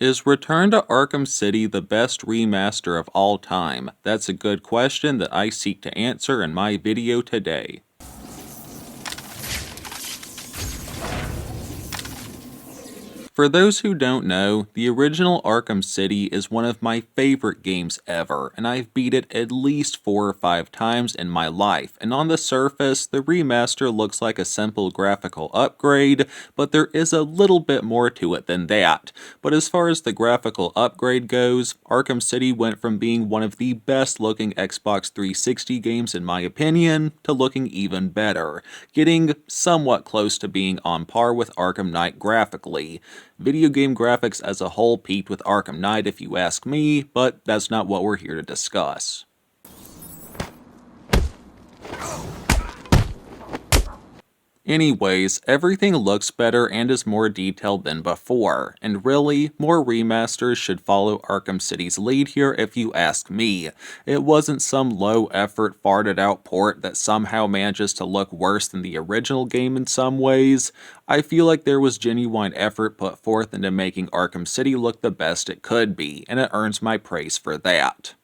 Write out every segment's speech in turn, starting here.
Is Return to Arkham City the best remaster of all time? That's a good question that I seek to answer in my video today. For those who don't know, the original Arkham City is one of my favorite games ever, and I've beat it at least 4 or 5 times in my life, and on the surface, the remaster looks like a simple graphical upgrade, but there is a little bit more to it than that. But as far as the graphical upgrade goes, Arkham City went from being one of the best looking Xbox 360 games in my opinion, to looking even better, getting somewhat close to being on par with Arkham Knight graphically. Video game graphics as a whole peaked with Arkham Knight if you ask me, but that's not what we're here to discuss. Anyways, everything looks better and is more detailed than before, and really, more remasters should follow Arkham City's lead here if you ask me. It wasn't some low-effort, farted-out port that somehow manages to look worse than the original game in some ways. I feel like there was genuine effort put forth into making Arkham City look the best it could be, and it earns my praise for that.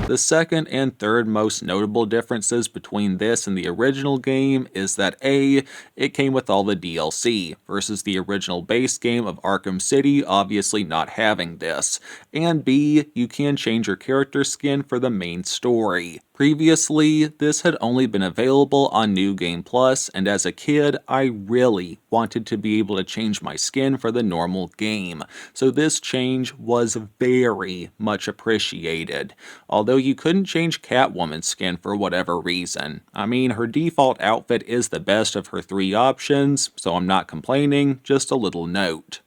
The second and third most notable differences between this and the original game is that A, it came with all the DLC, versus the original base game of Arkham City obviously not having this, and B, you can change your character skin for the main story. Previously, this had only been available on New Game Plus, and as a kid, I really wanted to be able to change my skin for the normal game, so this change was very much appreciated. Although you couldn't change Catwoman's skin for whatever reason. I mean, her default outfit is the best of her 3 options, so I'm not complaining, just a little note.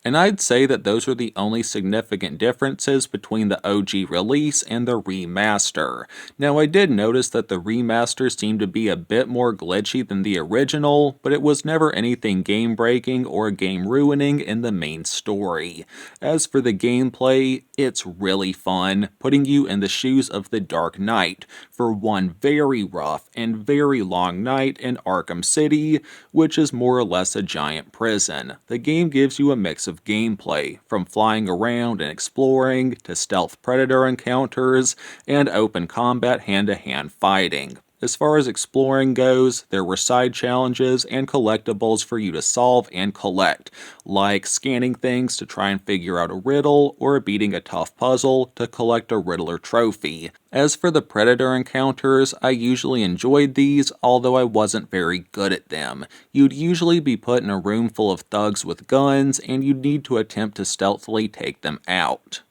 And I'd say that those are the only significant differences between the OG release and the remaster. Now I did notice that the remaster seemed to be a bit more glitchy than the original, but it was never anything game breaking or game ruining in the main story. As for the gameplay, it's really fun, putting you in the shoes of the Dark Knight for one very rough and very long night in Arkham City, which is more or less a giant prison. The game gives you a mix of gameplay, from flying around and exploring, to stealth predator encounters, and open combat hand-to-hand fighting. As far as exploring goes, there were side challenges and collectibles for you to solve and collect, like scanning things to try and figure out a riddle, or beating a tough puzzle to collect a Riddler Trophy. As for the Predator encounters, I usually enjoyed these, although I wasn't very good at them. You'd usually be put in a room full of thugs with guns, and you'd need to attempt to stealthily take them out.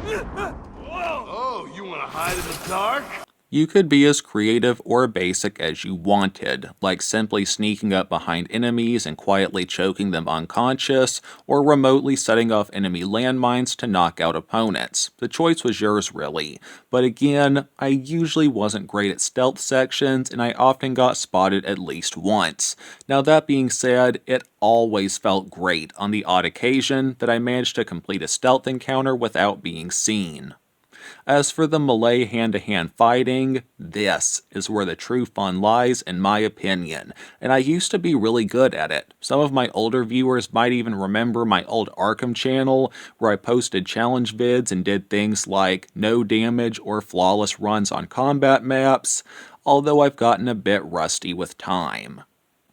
Oh, you wanna hide in the dark? You could be as creative or basic as you wanted, like simply sneaking up behind enemies and quietly choking them unconscious, or remotely setting off enemy landmines to knock out opponents. The choice was yours really, but again, I usually wasn't great at stealth sections and I often got spotted at least once. Now that being said, it always felt great on the odd occasion that I managed to complete a stealth encounter without being seen. As for the melee hand-to-hand fighting, this is where the true fun lies in my opinion, and I used to be really good at it. Some of my older viewers might even remember my old Arkham channel, where I posted challenge vids and did things like no damage or flawless runs on combat maps, although I've gotten a bit rusty with time.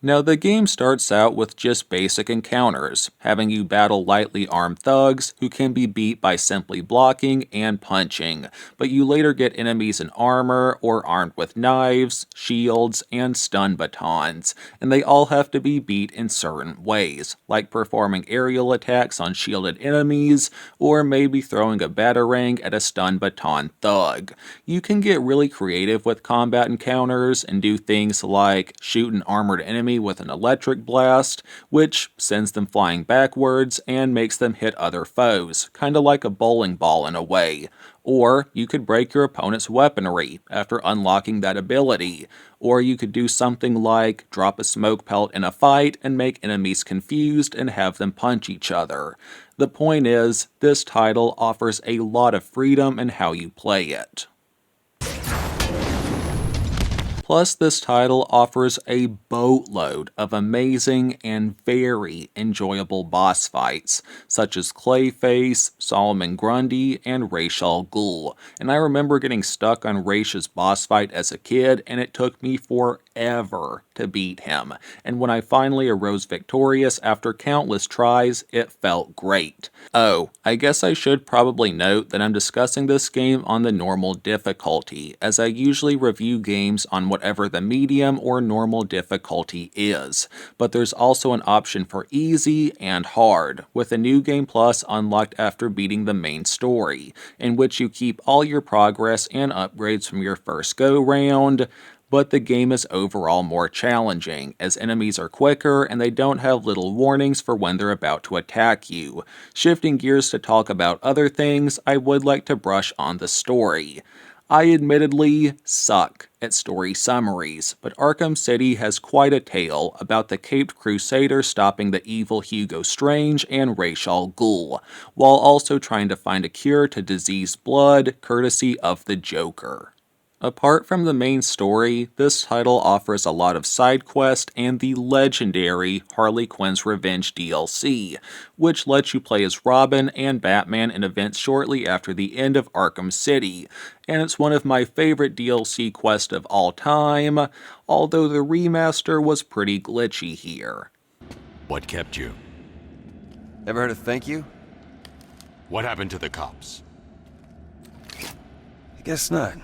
Now the game starts out with just basic encounters, having you battle lightly armed thugs who can be beat by simply blocking and punching, but you later get enemies in armor or armed with knives, shields, and stun batons, and they all have to be beat in certain ways, like performing aerial attacks on shielded enemies, or maybe throwing a batarang at a stun baton thug. You can get really creative with combat encounters and do things like shoot an armored enemy enemy with an electric blast, which sends them flying backwards and makes them hit other foes, kinda like a bowling ball in a way. Or you could break your opponent's weaponry after unlocking that ability. Or you could do something like drop a smoke pelt in a fight and make enemies confused and have them punch each other. The point is, this title offers a lot of freedom in how you play it. Plus, this title offers a boatload of amazing and very enjoyable boss fights, such as Clayface, Solomon Grundy, and Ra's al Ghul. And I remember getting stuck on Ra's boss fight as a kid, and it took me forever to beat him. And when I finally arose victorious after countless tries, it felt great. Oh, I guess I should probably note that I'm discussing this game on the normal difficulty, as I usually review games on whatever the medium or normal difficulty is, but there's also an option for easy and hard, with a New Game Plus unlocked after beating the main story, in which you keep all your progress and upgrades from your first go-round, but the game is overall more challenging, as enemies are quicker and they don't have little warnings for when they're about to attack you. Shifting gears to talk about other things, I would like to brush on the story. I admittedly suck at story summaries, but Arkham City has quite a tale about the Caped Crusader stopping the evil Hugo Strange and Ra's al Ghul, while also trying to find a cure to diseased blood, courtesy of the Joker. Apart from the main story, this title offers a lot of side quests and the legendary Harley Quinn's Revenge DLC, which lets you play as Robin and Batman in events shortly after the end of Arkham City, and it's one of my favorite DLC quests of all time, although the remaster was pretty glitchy here. What kept you? Ever heard of thank you? What happened to the cops? I guess not.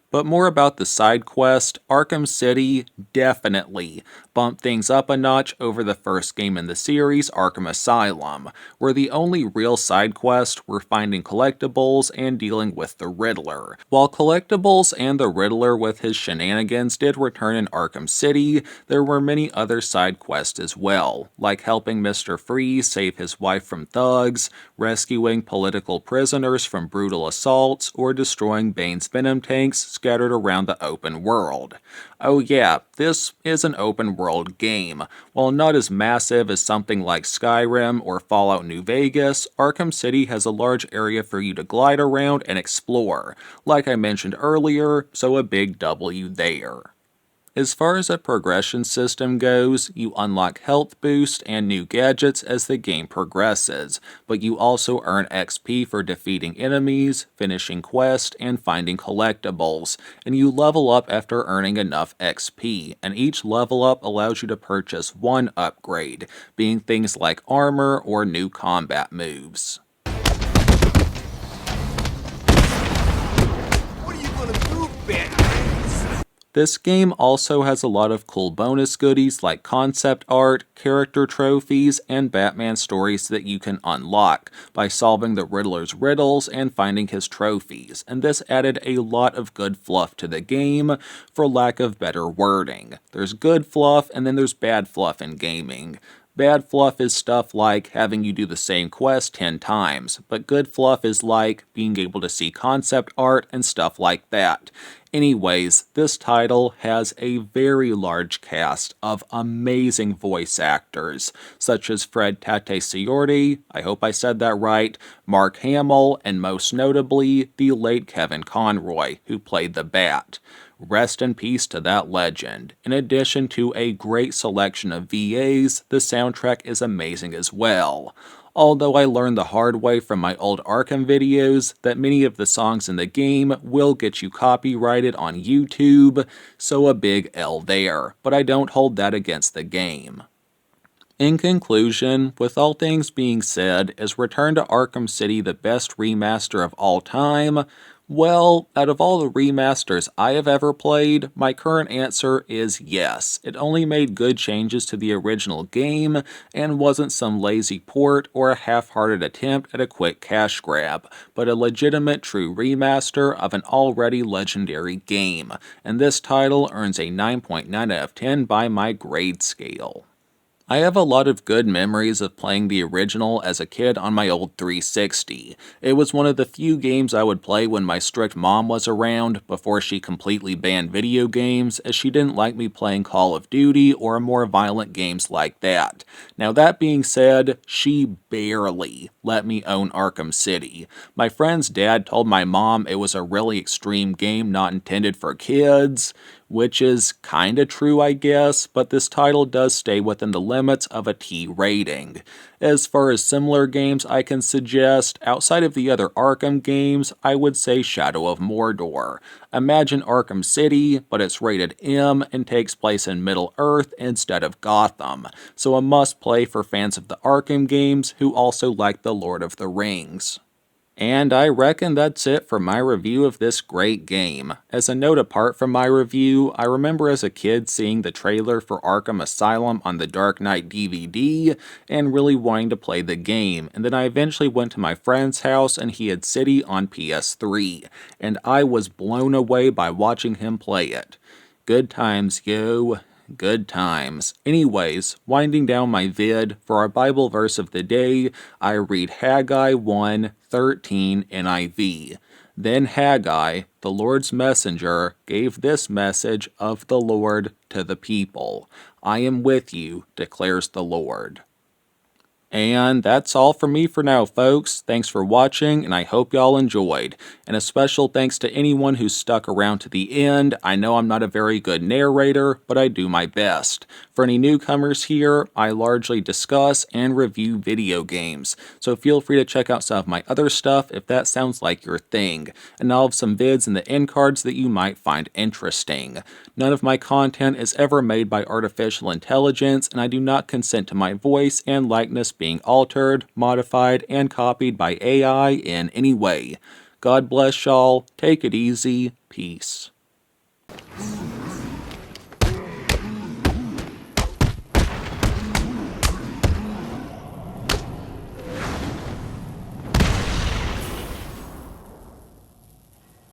But more about the side quest, Arkham City definitely bumped things up a notch over the first game in the series, Arkham Asylum, where the only real side quests were finding collectibles and dealing with the Riddler. While collectibles and the Riddler with his shenanigans did return in Arkham City, there were many other side quests as well, like helping Mr. Freeze save his wife from thugs, rescuing political prisoners from brutal assaults, or destroying Bane's venom tanks scattered around the open world. Oh yeah, this is an open world game. While not as massive as something like Skyrim or Fallout New Vegas, Arkham City has a large area for you to glide around and explore, like I mentioned earlier, so a big W there. As far as a progression system goes, you unlock health boost and new gadgets as the game progresses, but you also earn XP for defeating enemies, finishing quests, and finding collectibles, and you level up after earning enough XP, and each level up allows you to purchase one upgrade, being things like armor or new combat moves. What are you gonna do, Batman? This game also has a lot of cool bonus goodies like concept art, character trophies, and Batman stories that you can unlock by solving the Riddler's riddles and finding his trophies, and this added a lot of good fluff to the game, for lack of better wording. There's good fluff and then there's bad fluff in gaming. Bad fluff is stuff like having you do the same quest 10 times, but good fluff is like being able to see concept art and stuff like that. Anyways, this title has a very large cast of amazing voice actors, such as Fred Tatasciore, I hope I said that right, Mark Hamill, and most notably, the late Kevin Conroy, who played the Bat. Rest in peace to that legend. In addition to a great selection of VAs, the soundtrack is amazing as well. Although I learned the hard way from my old Arkham videos that many of the songs in the game will get you copyrighted on YouTube, so a big L there, but I don't hold that against the game. In conclusion, with all things being said, is Return to Arkham City the best remaster of all time? Well, out of all the remasters I have ever played, my current answer is yes. It only made good changes to the original game, and wasn't some lazy port or a half-hearted attempt at a quick cash grab, but a legitimate true remaster of an already legendary game, and this title earns a 9.9 out of 10 by my grade scale. I have a lot of good memories of playing the original as a kid on my old 360. It was one of the few games I would play when my strict mom was around, before she completely banned video games, as she didn't like me playing Call of Duty or more violent games like that. Now that being said, she barely let me own Arkham City. My friend's dad told my mom it was a really extreme game not intended for kids, which is kinda true, I guess, but this title does stay within the limits of a T rating. As far as similar games I can suggest, outside of the other Arkham games, I would say Shadow of Mordor. Imagine Arkham City, but it's rated M and takes place in Middle-earth instead of Gotham, so a must-play for fans of the Arkham games who also like The Lord of the Rings. And I reckon that's it for my review of this great game. As a note apart from my review, I remember as a kid seeing the trailer for Arkham Asylum on the Dark Knight DVD and really wanting to play the game, and then I eventually went to my friend's house and he had City on PS3, and I was blown away by watching him play it. Good times, yo. Good times. Anyways, winding down my vid, for our Bible verse of the day, I read Haggai 1:13 NIV. Then Haggai, the Lord's messenger, gave this message of the Lord to the people. I am with you, declares the Lord. And that's all from me for now, folks. Thanks for watching, and I hope y'all enjoyed. And a special thanks to anyone who stuck around to the end. I know I'm not a very good narrator, but I do my best. For any newcomers here, I largely discuss and review video games, so feel free to check out some of my other stuff if that sounds like your thing. And I'll have some vids in the end cards that you might find interesting. None of my content is ever made by artificial intelligence, and I do not consent to my voice and likeness being altered, modified, and copied by AI in any way. God bless y'all, take it easy, peace.